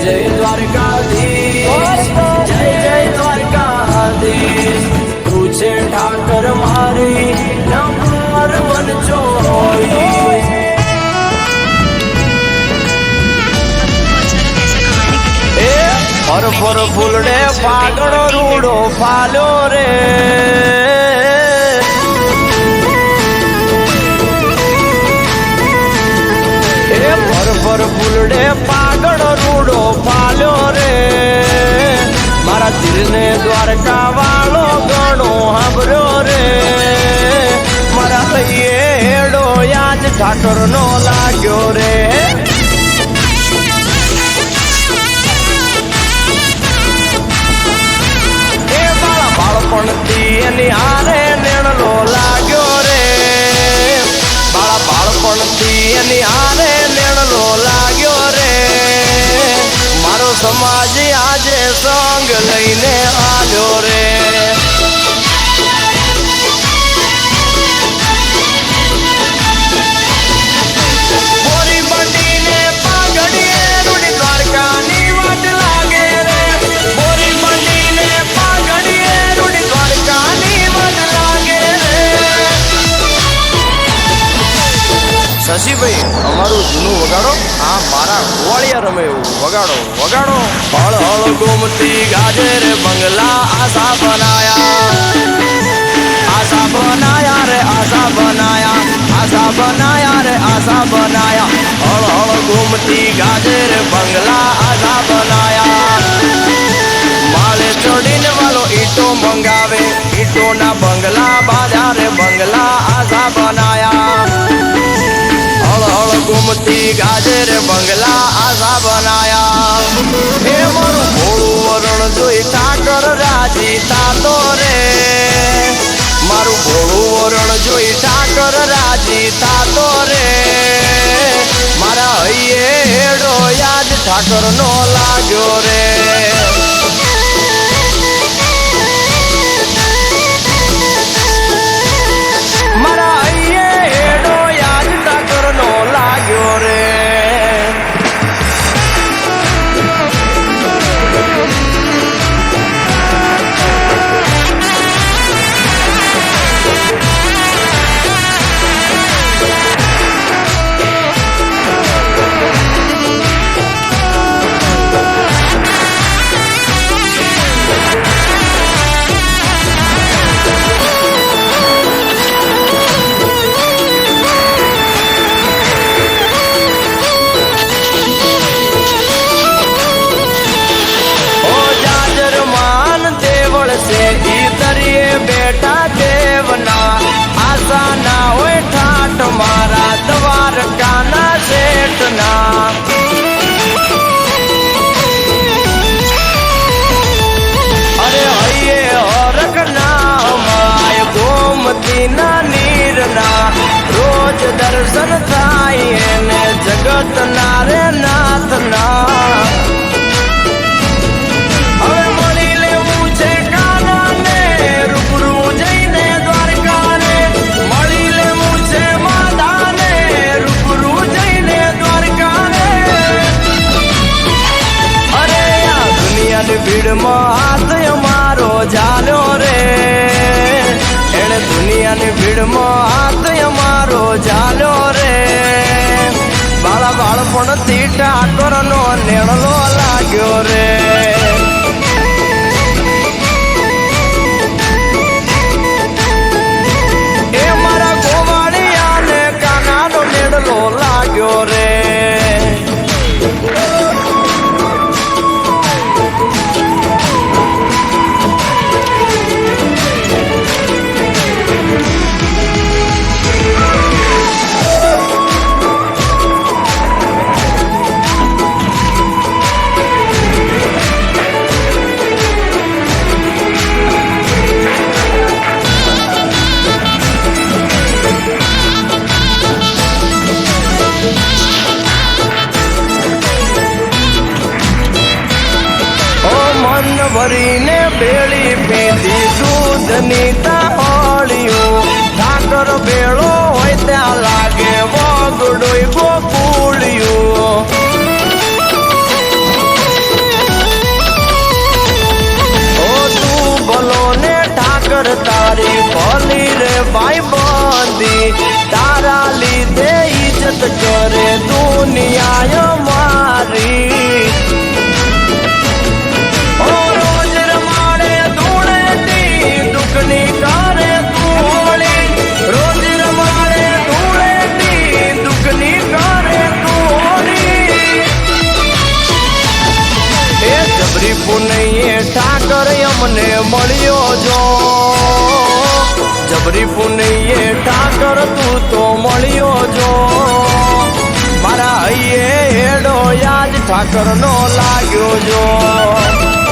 જય દ્વારકાધીશ, જય જય દ્વારકાધીશ. તું છે ઠાકર મારી નંબર વન ચોઈસ. ફર ફૂલડે પાગડો રૂડો ફાલ્યો રે. ફર ફૂલડે પાગડો રૂડો ફાલ્યો રે. મારા દિલને દ્વારકા વાળો ગણો હાંભર્યો રે. મારા હૈયેડો યાદ ઠાકર નો લાગ્યો રે. બાળપણથી એની હારે નેણલો લાગ્યો રે. બાળપણથી એની હારે નેણલો લાગ્યો રે. મારો સમાજ આજે સંગ લઈને આવ્યો રે. બોરી બંડીને પાઘડીએ રૂડી દ્વારકાની વાટ લાગે રે. બોરી બંડીને પાઘડીએ રૂડી દ્વારકાની વાટ લાગે રે. શશીભાઈ અમારું જૂનું વગાડો. આ મારા ગોવાળિયા રમે એવું વગાડો વગાડો. હળ હળ ગોમતી ગાજે રે બંગલા આશા બનાયા. આશા બનાયા રે આશા બનાયા. આશા બનાયા રે આશા બનાયા. હળ હળ ગોમતી ગાજે રે બંગલા આશા બનાયા. માળે ચડીને વાલો ઈટો મંગાવે. ઈટોના બંગલા બાજા રે બંગલા આશા બનાયા. ગુમતી ગાજે રે બંગલા આશા બનાયા. એ મારું ભોળું વરણ જોઈ ઠાકર રાજી થાતો રે. મારું ભોળું વરણ જોઈ ઠાકર રાજી થાતો રે. મારા હૈયેડો યાદ ઠાકર નો લાગ્યો રે. મારા હૈયેડો યાદ ઠાકર નો લાગ્યો રે. બેટા દેવના આશા ના હોય ઠાઠ મારા દ્વારકાના શેઠના. અરે હૈયે હરખ ના માય ગોમતી ના નીરના. રોજ દર્શન થાય એને જગત ના રે નાથના. ભીડમાં હાથ અમારો ઝાલ્યો રે. એને દુનિયાની ભીડમાં હાથ અમારો ઝાલ્યો રે. બાળપણથી ઠાકોર નો નેણલો લાગ્યો રે. એ મારા ગોવાળિયાને કાનાનો નેણલો લાગ્યો રે. ભરીને બેળી પીધી દૂધની તાળીઓ. ઠાકર બેળો હોય ત્યાં લાગે વગડોય ગોકુળિયો. અમને મળ્યો જો જબરી પુનીએ ઠાકર તું તો મળ્યો જો મારા હૈયે હેડો યાદ ઠાકર નો લાગ્યો જો